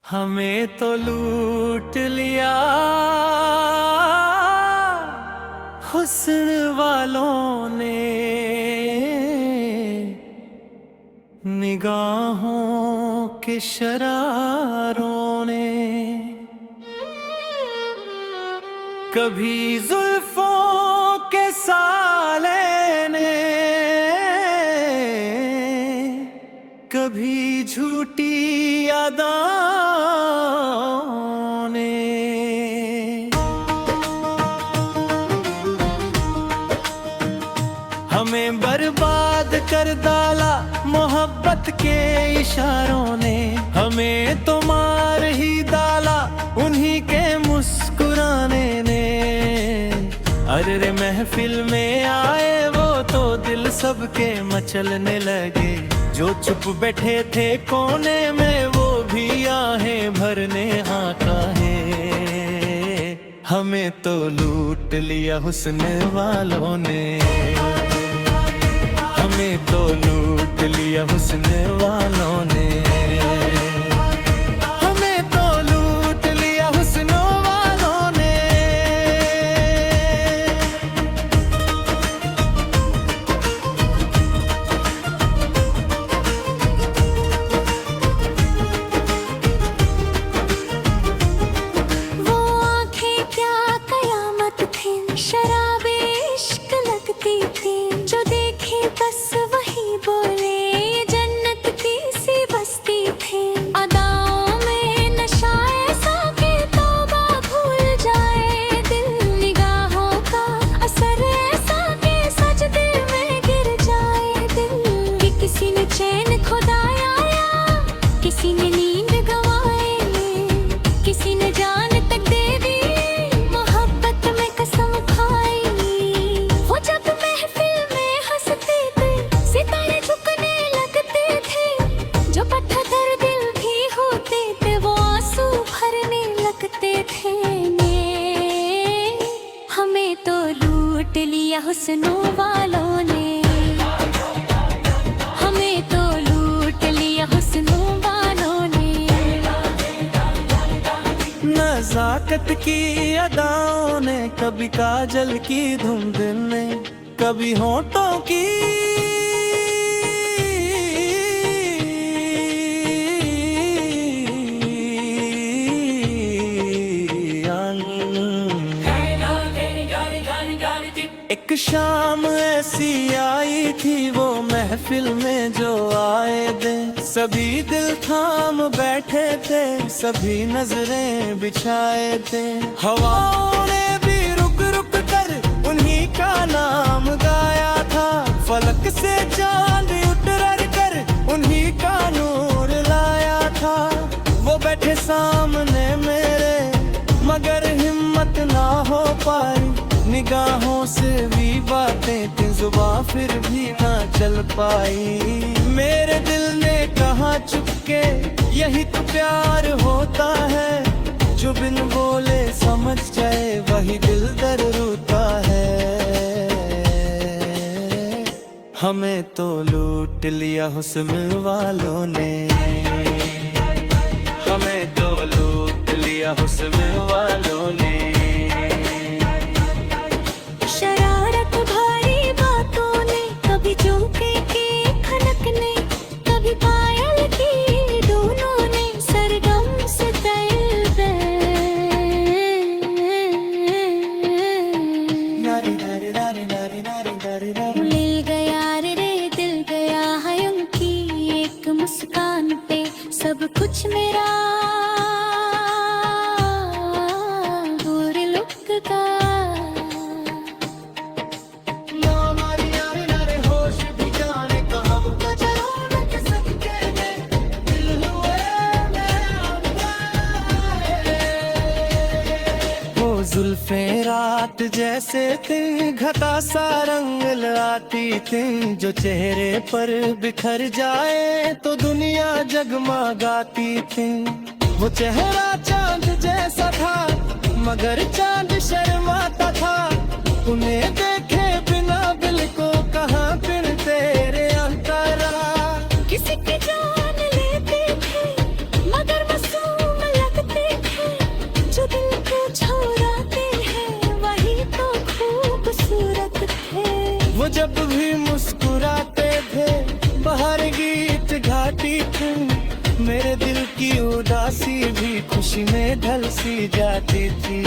हमें तो लूट लिया हुस्न वालों ने, निगाहों के शरारों ने। कभी जुल्फों के साले ने, कभी झूठी यादों ने। हमें बर्बाद कर डाला मोहब्बत के इशारों ने, हमें तो मार ही डाला उन्हीं के मुस्कुराने ने। अरे रे महफिल में आए वो तो दिल सबके मचलने लगे, जो चुप बैठे थे कोने में वो भी आहें भरने आका है। हमें तो लूट लिया हुस्न वालों ने, हमें तो लूट लिया हुस्न वालों ने। हमें तो लूट लिया हुस्न वालों ने। वो आंखें क्या कयामत थी, शराबे इश्क लगती थी, जो देखे बस वही बोले ये जन्नत की सी बस्ती थी। अदाओं में नशा ऐसा कि तौबा भूल जाए दिल, निगाहों का असर ऐसा कि सजदे में गिर जाए दिल। कि किसी ने चैन खुदाया या किसी ने नींद गंवाए, किसी ने जान तक दे दी मोहब्बत में कसम खाई। वो जब महफिल में हंसते थे सितारे झुकने लगते थे, जो पत्थर दिल भी होते थे वो आंसू भरने लगते थे ने। हमें तो लूट लिया हुस्नों वालों ने, हमें तो लूट लिया हुस्नों वालों ने। नज़ाकत की अदाओं ने, कभी काजल की धुंध ने, कभी होठों की एक शाम ऐसी आई थी वो महफिल में जो आए दिन, सभी दिल थाम बैठे थे, सभी नजरें बिछाए थे। हवाओं ने भी रुक रुक कर उन्हीं का नाम गाया था, फलक से चांद उतर कर उन्हीं का नूर लाया था। वो बैठे सामने मेरे मगर हिम्मत ना हो पाई, निगाहों से भी बातें थी जुबां फिर भी ना चल पाई। मेरे दिल ने कहा चुपके यही तो प्यार होता है, जो बिन बोले समझ जाए वही दिल दर रोता है। हमें तो लूट लिया हुस्न वालों ने, हमें तो लूट लिया हुस्न वालों ने। शरारत भरी बातों ने, कभी झुमके के खनकने, कभी पायल की दोनों ने, सरगम से तैरते। मिल गया रे दिल गया है उनकी एक मुस्कान पे, सब कुछ मेरा बुरे लुक का। जुल्फे रात जैसे थी, घटा सा रंग लाती थी, जो चेहरे पर बिखर जाए तो दुनिया जगमगाती थी। वो चेहरा चांद जैसा था मगर चांद शर्माता था, उन्हें देखे बिना दिल को कहाँ फिर तेरे अंतरा। किसी की जान लेते थे मगर मासूम उदासी भी खुशी में ढल सी जाती थी।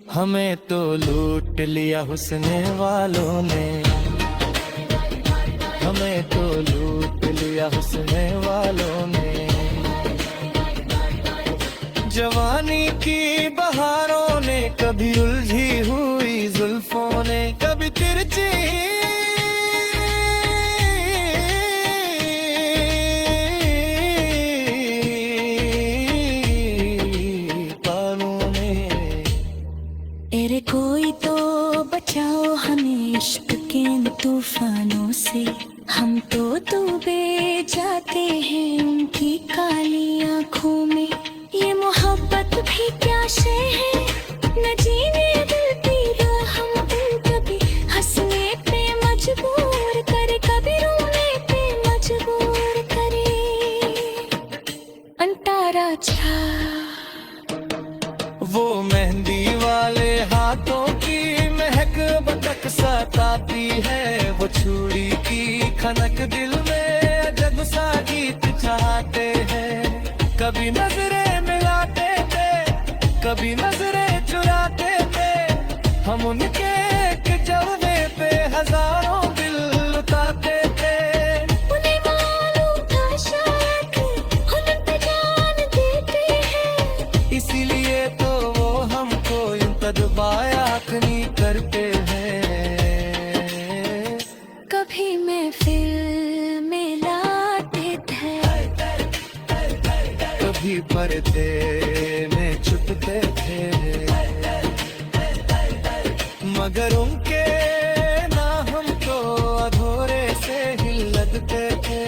हमें तो लूट लिया हुस्न वालों ने, हमें तो लूट लिया हुस्न वालों ने। जवानी की बहारों ने, कभी उलझी हुई जुल्फों ने, कभी तिरछी बालों ने। अरे कोई तो बचाओ हमें इश्क के इन तूफानों से, हम तो डूबे जाते हैं उनकी काली आंखों में। ये मोहब्बत भी क्या शे है, न जीने देती हम दिल, कभी हंसने पे मजबूर करे, कभी रोने पे मजबूर करे। अंतारा छा वो मेहंदी वाले हाथों की महक बतक सताती है, वो छुरी की खनक दिल में अजब सा गीत चाहते हैं। कभी नजरें मिलाते थे, कभी नजरें चुराते थे, हम उनके एक जलवे पे हजारों दिल लुटाते थे। उन्हें मालूम था शायद हम पे जान देते हैं, इसीलिए तो वो हमको यूं तड़पाया नहीं करते हैं। कभी महफिल में लाते थे, कभी पर्दे में छुपते थे, मगर उनके ना हमको अधूरे से ही लगते थे।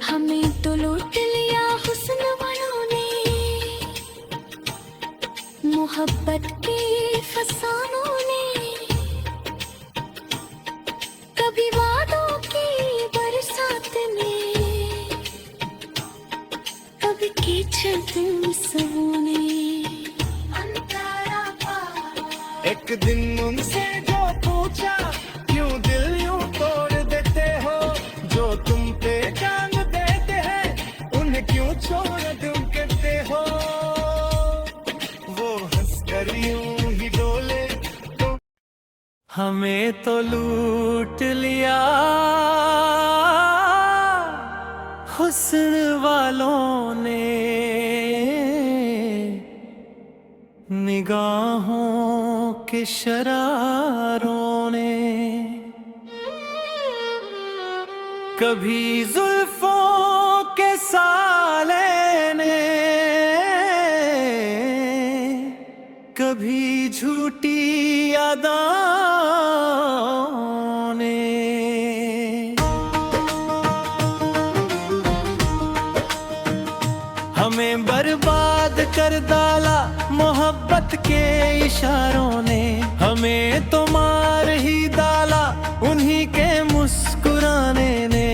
हमें तो लूट लिया हुस्न वालों ने, मोहब्बत के फसानों ने। कभी वादों की बरसात में, कभी कीचड़ सोने। एक दिन उनसे जो पूछा, क्यों दिल यूं तोड़ देते हो, जो तुम पे जान देते हैं उन्हें क्यों छोड़ दूं कहते हो। वो हंसकर यूं ही डोले तो हमें तो लूट लिया हुस्न वालों ने, निगाहों के शरारों ने। कभी जुल्फों के साले ने, कभी झूठी यादों ने। हमें बर्बाद कर डाला मोहब्बत के इशारों ने, हमें तो मार ही डाला उन्हीं के मुस्कुराने ने।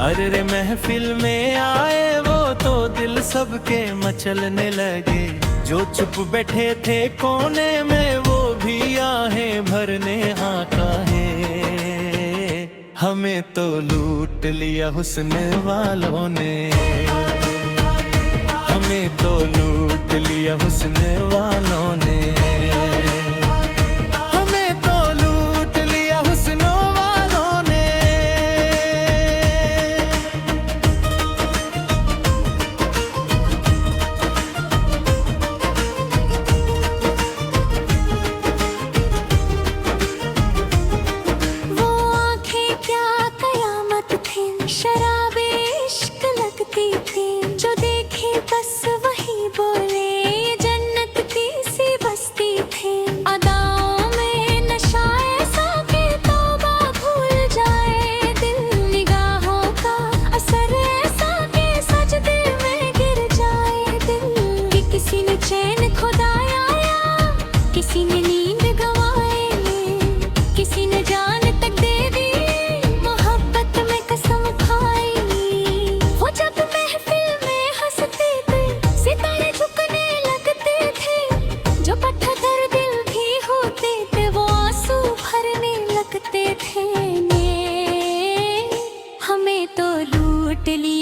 अरे रे महफिल में आए वो तो दिल सबके मचलने लगे, जो चुप बैठे थे कोने में वो भी आहें भरने आका है। हमें तो लूट लिया हुस्न वालों ने, हमें तो लूट लिया हुस्न वालों ने, हमें तो लूट लिया हुस्न वालों ने। वो आंखें क्या कयामत थी, शराबे इश्क लगती थी, जो देखे बस वही बोले ये जन्नत की सी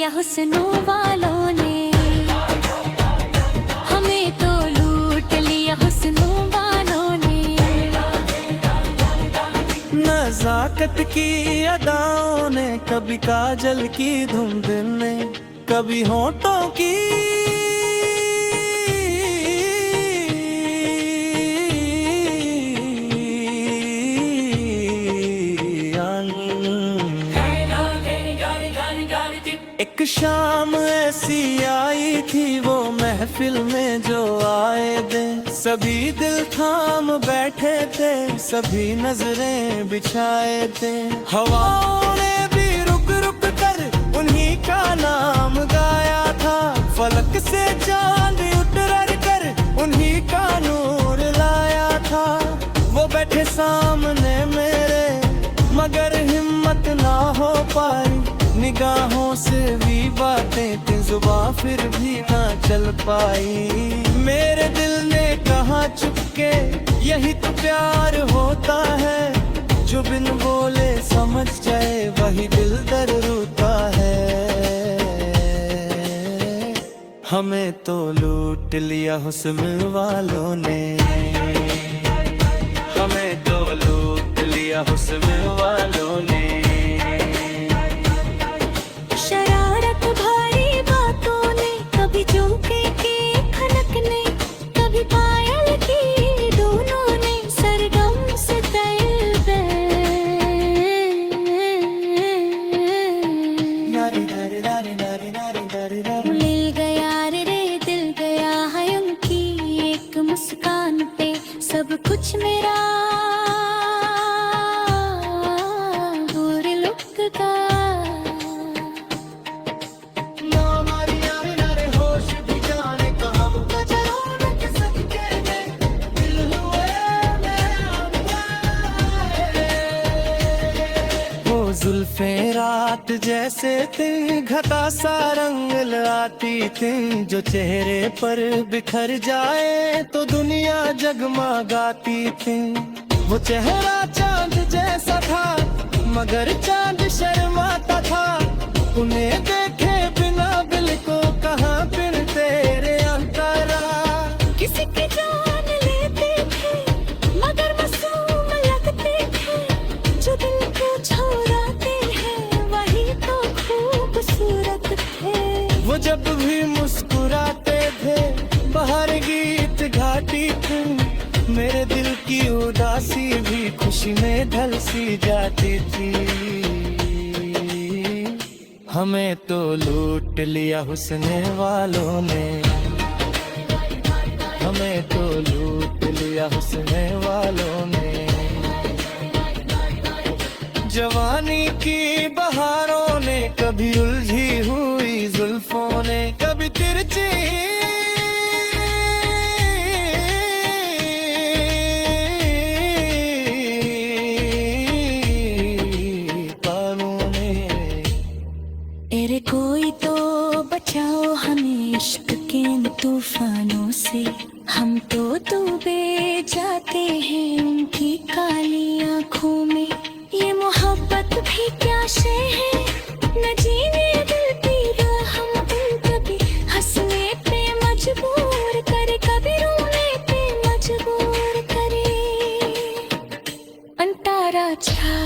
लिया हुस्नों वालों ने, हमें तो लूट लिया हुस्नों वालों ने। नजाकत की अदाओं ने, कभी काजल की धुंध ने, कभी होठों की एक शाम ऐसी आई थी वो महफिल में जो आए दे, सभी दिल थाम बैठे थे, सभी नजरें बिछाए थे। हवाओं ने भी रुक रुक कर उन्हीं का नाम गाया था, फलक से चांद उतर कर उन्हीं का नूर लाया था। वो बैठे सामने मेरे मगर हिम्मत ना हो पाई, निगाहों से भी बातें थी जुबां फिर भी ना चल पाई। मेरे दिल ने कहा चुपके यही तो प्यार होता है, जो बिन बोले समझ जाए वही दिल दर रोता है। हमें तो लूट लिया हुस्न वालों ने, हमें तो लूट लिया हुस्न वालों ने। शरारत भरी बातों ने, कभी झुमके की खनक ने, कभी पायल की दोनों ने, सरगम से मिल गया रे दिल गया है उनकी एक मुस्कान पे, सब कुछ मेरा बुरे लुक का। जुल्फें रात जैसे थी, घटा सा रंग लाती थी, जो चेहरे पर बिखर जाए तो दुनिया जगमगाती थी। वो चेहरा चांद जैसा था मगर चांद शर्माता था, उन्हें देखे बिना दिल को कहाँ फिर तेरे अंतरा। किसी की जान लेते थे मगर मासूम लगते थे, जो दिल को छोड़ाते हैं वही तो खूबसूरत थे। वो जब भी मुस्कुराते थे बाहर गीत गाती थी, मेरे दिल की उदासी भी खुशी में ढल सी जाती थी। हमें तो लूट लिया हुस्न वालों ने, हमें तो लूट लिया हुस्न वालों ने। जवानी की बहारों ने, कभी उलझी हुई जुल्फों ने, कभी तिरछी बालों ने। अरे कोई तो बचाओ हमें इश्क के इन तूफानों से, हम तो डूबे जाते हैं उनकी काली आंखों में। ये मोहब्बत भी क्या शय है, न जीने देती हम कभी हंसने पे मजबूर करे, कभी रोने पे मजबूर करे। अंतारा छा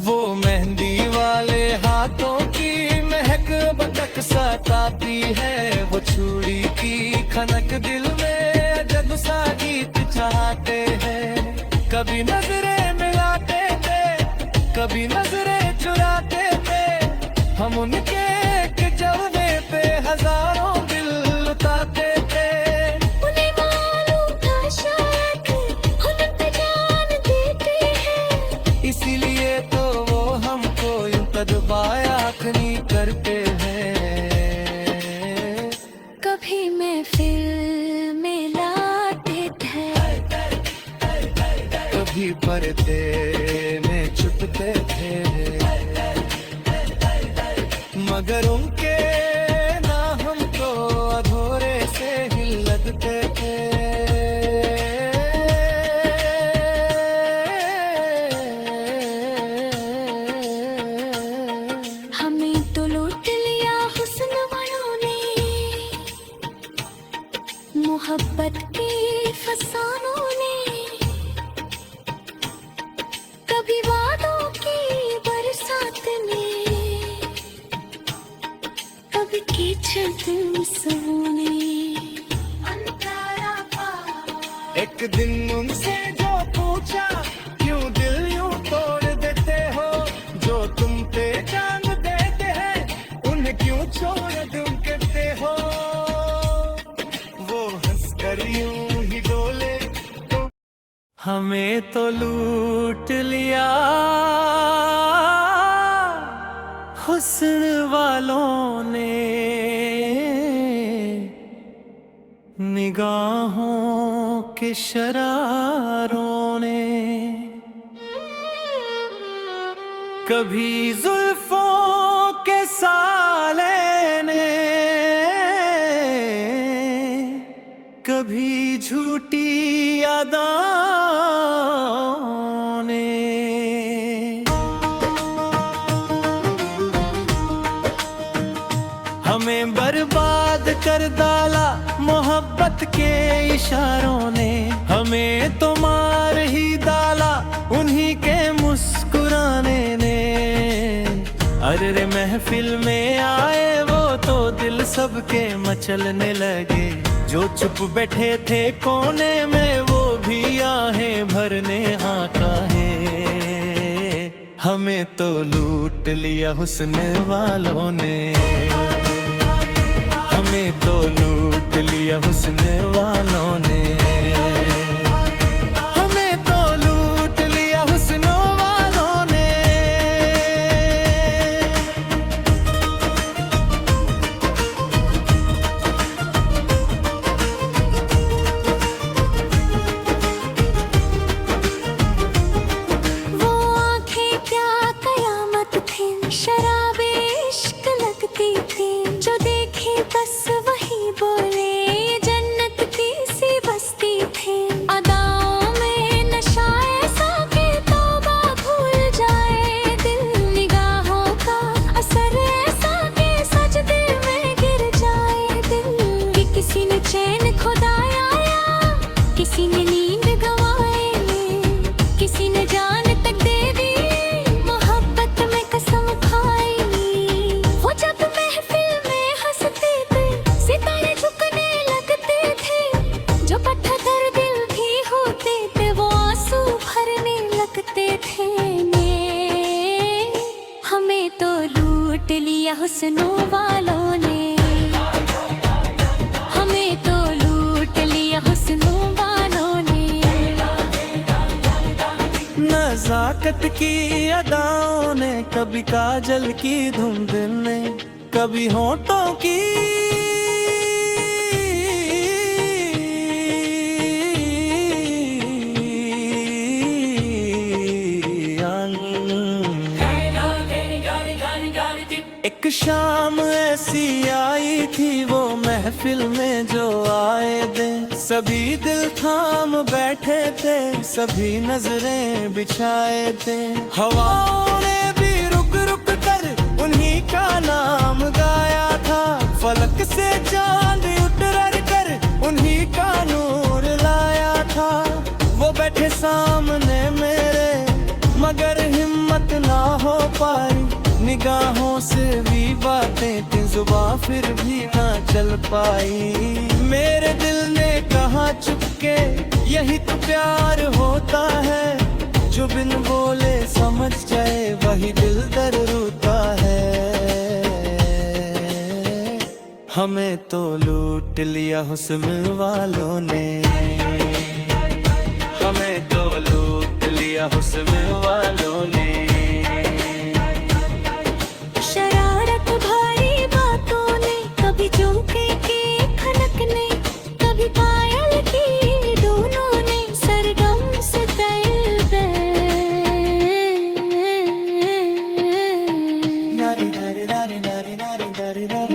वो मेहंदी वाले हाथों की महक बतक सताती है, वो चूड़ी की खनक दिल में जब सा गीत चाहते हैं। कभी नजरें मिलाते थे, कभी नजरें चुराते थे, हम उनके एक जलवे पे हजारों दिल लुटाते थे। उन्हें मालूम था शायद हम पे जान देते हैं, इसीलिए तो वो हमको यूं कदबाया नहीं करते हैं। कभी महफिल में लाते थे, कभी पर्दे में छुपते थे, मगर उनके ना हमको अधूरे से ही लगते थे। हमें के फसानों ने, कभी वादों की बरसात ने, कभी कीचड़ सोने। एक दिन उनसे जो पूछा, क्यों दिल यूं तोड़ देते हो, जो तुम पे जान देते हैं उन्हें क्यों छोड़ तुम कहते हो। वो हंसकर यूं ही डोले तो हमें तो लूट लिया हुस्न वालों ने, निगाहों के शरारों ने। कभी जुल्फों के साले ने, कभी झूठी यादों ने। हमें बर्बाद कर डाला मोहब्बत के इशारों ने, हमें तो मार ही डाला उन्हीं के मुस्कुराने ने। अरे रे महफिल में आए वो तो दिल सबके मचलने लगे, जो चुप बैठे थे कोने में वो भी आहें भरने आका है। हमें तो लूट लिया हुस्न वालों ने, हमें तो लूट लिया हुस्न वालों ने, हमें तो लूट लिया हुस्न वालों ने। वो आंखें क्या कयामत थी, शराबे इश्क लगती थी, जो देखे बस वही बोले, ये जन्नत की सी बस्ती थी। अदाओं में नशा ऐसा कि तौबा भूल जाए दिल, निगाहों का असर ऐसा कि सजदे में गिर जाए दिल। कि किसी ने चैन खुदाया या किसी ने नींद गंवाए, किसी ने जान तक दे दी, मोहब्बत में कसम खाई। वो जब महफिल में हंसते थे, सितारे झुकने लगते थे, जो पत्थर दिल भी होते थे वो आंसू भरने लगते थे। हमें तो लूट लिया हुस्नों वालों ने, हमें तो लूट लिया हुस्नों वालों ने। नज़ाकत की अदाओं ने, कभी काजल की धुंध ने, कभी होठों की एक शाम ऐसी आई थी वो महफिल में जो आए दिन, सभी दिल थाम बैठे थे, सभी नजरें बिछाए थे। हवाओं ने भी रुक रुक कर उन्हीं का नाम गाया था, फलक से चांद उतर कर उन्हीं का नूर लाया था। वो बैठे सामने मेरे मगर हिम्मत ना हो पाई, निगाहों से भी बातें थी जुबां फिर भी ना चल पाई। मेरे दिल ने कहा चुपके यही तो प्यार होता है, जो बिन बोले समझ जाए वही दिल दर रोता है। हमें तो लूट लिया हुस्न वालों ने, हमें तो लूट लिया हुस्न वालों ने। शरारत भरी बातों ने, कभी झुमके की खनक ने, कभी पायल की धुनों ने, सरगम से दिल पे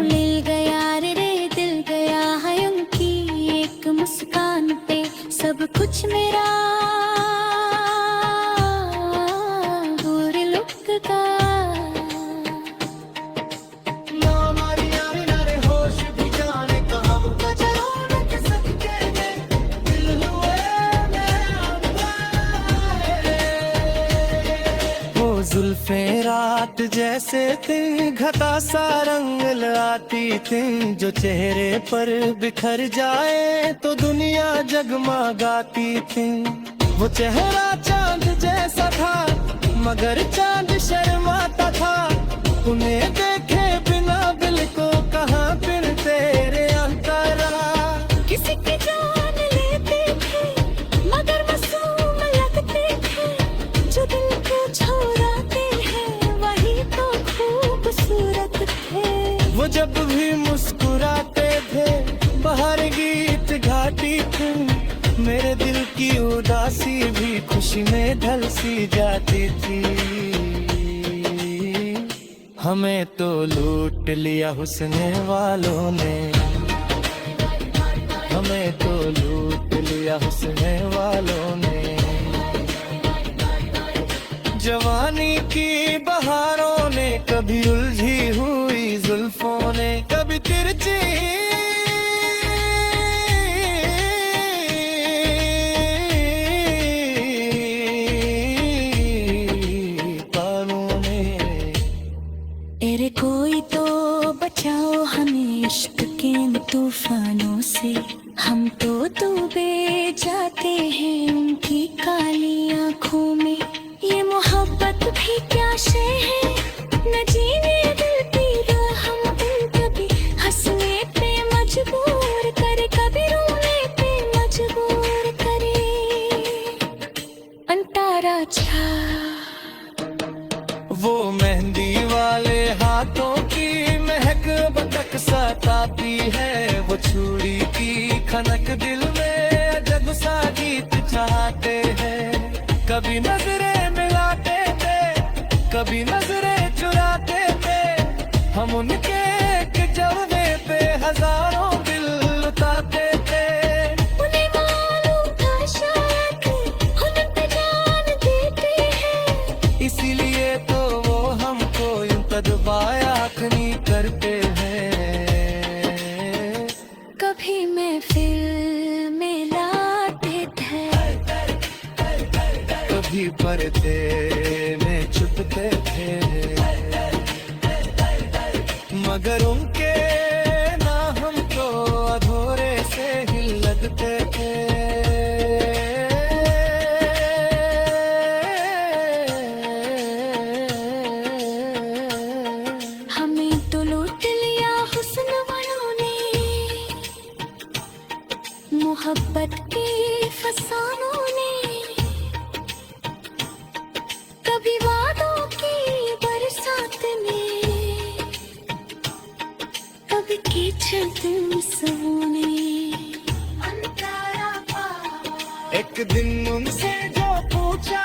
मिल गया रे दिल गया है उनकी एक मुस्कान पे, सब कुछ मेरा बुरे लुक का। जुल्फें रात जैसे दिन घटा सा रंग लाती थी, जो चेहरे पर बिखर जाए तो दुनिया जगमगाती थी। वो चेहरा चांद जैसा था मगर चांद शर्माता था, उन्हें देखे बिना दिल को कहाँ फिर तेरे अंतरा। किसी की जान लेते थे मगर मासूम लगते थे, जो दिल को छोड़ाते हैं वही तो खूबसूरत थे। वो जब भी मुस्कुराते थे बाहर गीत गाती थी, मेरे दिल की उदासी भी खुशी में ढल सी जाती थी। हमें तो लूट लिया हुस्न वालों ने, हमें तो लूट लिया हुस्न वालों ने। जवानी की बहारों ने, कभी उलझी हुई जुल्फों ने, कभी तिरछी अरे कोई तो बचाओ हमें इश्क के इन तूफानों से, हम तो डूबे जाते हैं उनकी काली आंखों में। ये मोहब्बत भी क्या शय है, न जीने दिल राह हम दिल, कभी हंसने पे मजबूर करे, कभी रोने पे मजबूर करे। अंतारा छा वो मेहंदी वाले हाथों की महक बतक सताती है, वो चूड़ी की खनक दिल में अजब सा गीत चाहते हैं। कभी नजरें मिलाते थे कभी नजरें चुराते थे, हम उनके एक जलवे पे हजारों दिल लुटाते थे। उन्हें मालूम था शायद हुनर पे जान देते हैं, इसीलिए तो वो हमको यूं तदबाया नहीं करते हैं। कभी महफिल में लाते थे, कभी पर्दे में छुपते थे, मगर उनके ना हमको अधूरे से ही लगते थे। हमें तो लूट लिया हुस्न वालों ने, मोहब्बत के फसानों ने। कभी वादों की बरसात में, कभी कीचड़ सोने। एक दिन उनसे जो पूछा